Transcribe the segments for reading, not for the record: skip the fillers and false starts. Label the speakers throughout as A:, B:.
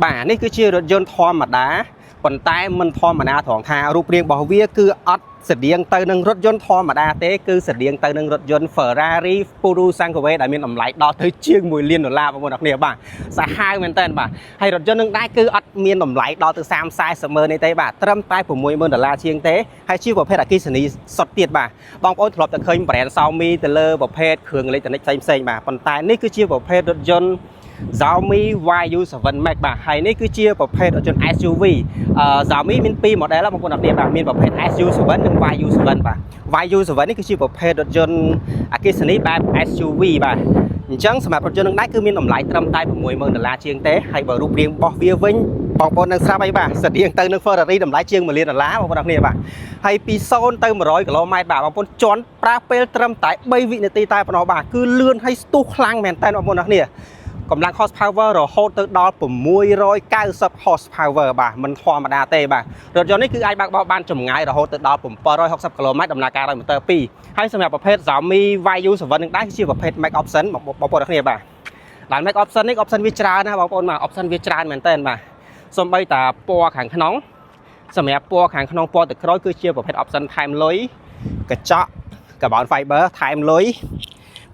A: bà này cứ chia rốt dân thom mà đá còn tay mình thom mà đá thỏng thà rụp riêng bảo vía cứ ắt sệt điên tới nâng rốt dân thom mà đá tế cứ sệt điên tới nâng rốt dân Ferrari Puru sang của đã miền ẩm lại đó tới chiêng mùi liên $1 vào một đặc điểm bà sẽ hai mình tên bà hay rốt dân nâng đá cứ ắt miền ẩm lại đó từ sam sai summer này tế bà trâm tay của mùi $10 chiêng tế hay chiêu bảo phê là kia sỉ sọt tiền bà bong ôi thọp từ khơi brand sau mi từ lơ bảo phê khường lấy từ nách xanh bà còn tay này cứ chiêu bảo phê rốt dân Xiaomi YU7 Max bà hay này cứ chiaประเภทở trên SUV Xiaomi min pi một đấy là một con đặc điểm là min ประเภท SU7 និង YU7 bà YU7 នេះគឺជាប្រភេទរថយន្តអគ្គិសនីបែប SUV បាទអញ្ចឹងសម្រាប់រថយន្តនឹងដែរគឺមានតម្លៃត្រឹមតែ$60000ជាងទេហើយបើរូបរាងរបស់វាវិញបងប្អូននឹងស្រាប់អីបាទស្តៀងទៅនឹង Ferrari តម្លៃជាង$1 លានបងប្អូនគ្នាបាទហើយពី0ទៅ100គីឡូម៉ែត្របាទបងប្អូនជន់ប្រើពេលត្រឹមតែ3វិនាទីតែប៉ុណ្ណោះបាទគឺលឿនហើយស្ទុះខ្លាំងមែនតើបងប្អូនគ្នាកម្លាំង horsepower រហូតទៅដល់690 horsepower បាទមិនធម្មតាទេបាទរថយន្តនេះគឺអាចបើកបោបានចម្ងាយរហូតទៅដល់760គីឡូម៉ែត្រដំណើរការដោយម៉ូទ័រ2ហើយសម្រាប់ប្រភេទ Xiaomi YU7 នឹងដែរគឺជាប្រភេទ Max Option បងប្អូនគ្នាបាទឡើង Max Option នេះ option វាច្រើនណាបងប្អូនបាទ option វាច្រើនមែនតើបាទសូម្បីតែពណ៌ខាងក្នុងសម្រាប់ពណ៌ខាងក្នុងពណ៌ទឹកក្រូចគឺជាប្រភេទ option ថែមលុយកញ្ចក់ carbon fiber ថែមលុយ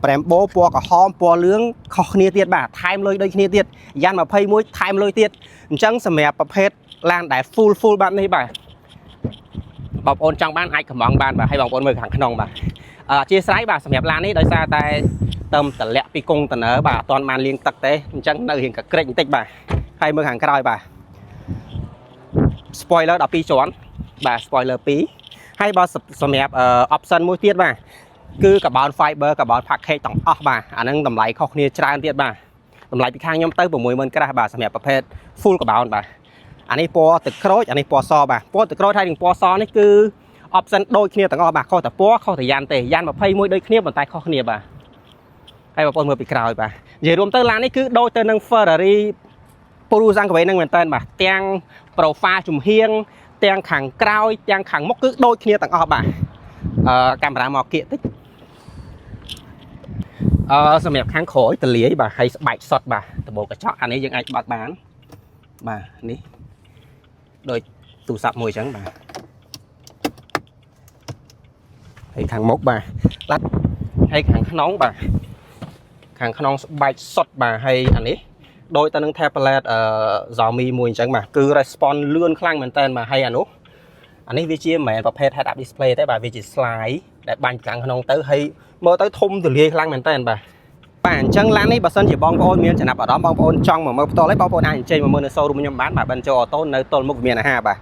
A: ប្រែមបូពណ៌ក្រហមពណ៌លឿងខុសគ្នាទៀតបាទថែមលុយដូចគ្នាទៀតយ៉ាន់21ថែមលុយទៀតអញ្ចឹងសម្រាប់ប្រភេទឡានដែល full បែបនេះបាទបងប្អូនចង់បានអាចកំងបានបាទហើយបងប្អូនមើលខាងក្នុងបាទអធិស្ឋានបាទសម្រាប់ឡាននេះដោយសារតែតឹមតម្លាក់ពីកុងតឺន័របាទអត់ទាន់បានលាងទឹកទេអញ្ចឹងនៅរៀងកក្រិចបន្តិចបាទហើយមើលខាងក្រោយបាទ spoiler 12ជាន់បាទ spoiler 2ហើយបើសម្រាប់ option មួយទៀតបាទគឺ carbon fiber carbon package ទាំងអស់បាទអានឹងតម្លៃខុសគ្នាច្រើនទៀតបាទតម្លៃពីខាងខ្ញុំទៅ60000ក្រាស់បាទសម្រាប់ប្រភេទ full carbon បាទអានេះពណ៌ទឹកក្រូចអានេះពណ៌សបាទពណ៌ទឹកក្រូចហើយនិងពណ៌សនេះគឺ option ដូចគ្នាទាំងអស់បាទខុសតែពណ៌ខុសតែយ៉ាន់ទេយ៉ាន់21ដូចគ្នាប៉ុន្តែខុសគ្នាបាទហើយបងប្អូនមើលពីក្រោយបាទនិយាយរួមទៅឡាននេះគឺដូចទៅនឹង Ferrari Puru sang cáiនឹងមែនតើបាទទាំង profile ជំហៀងទាំងខាងក្រោយទាំងខាងមុខគឺដូចគ្នាទាំងអស់បាទកាមេរ៉ាមកគៀកតិចសម្រាប់ខាងក្រោយតលាយបាទហើយស្បែកសុតបាទដបូលកញ្ចក់អានេះយើងអាចបើកបានបាទនេះដូចទូរស័ព្ទមួយអញ្ចឹងបាទហើយខាងមុខបាទហើយខាងក្នុងបាទខាងក្នុងស្បែកសុតបាទហើយអានេះដោយទៅនឹង tablet Xiaomi មួយអញ្ចឹងបាទគឺ response លឿនខ្លាំងមែនតើបាទហើយអានេះវាជាមិនមែនប្រភេទ head up display ទេបាទវាជា slide ដែលបាញ់ខាងក្នុងទៅហើយមើលទៅធំទូលាយខ្លាំងមែនតើបាទអញ្ចឹងឡាននេះបើសិនជាបងប្អូនមានចំណាប់អារម្មណ៍បងប្អូនចង់មកមើលផ្ទាល់ហើយបងប្អូនអាចអញ្ជើញមកមើលនៅ showroom ខ្ញុំបានបាទបិណ្ឌចូលអូតូនៅទល់មុខវិមានអាហារបាទ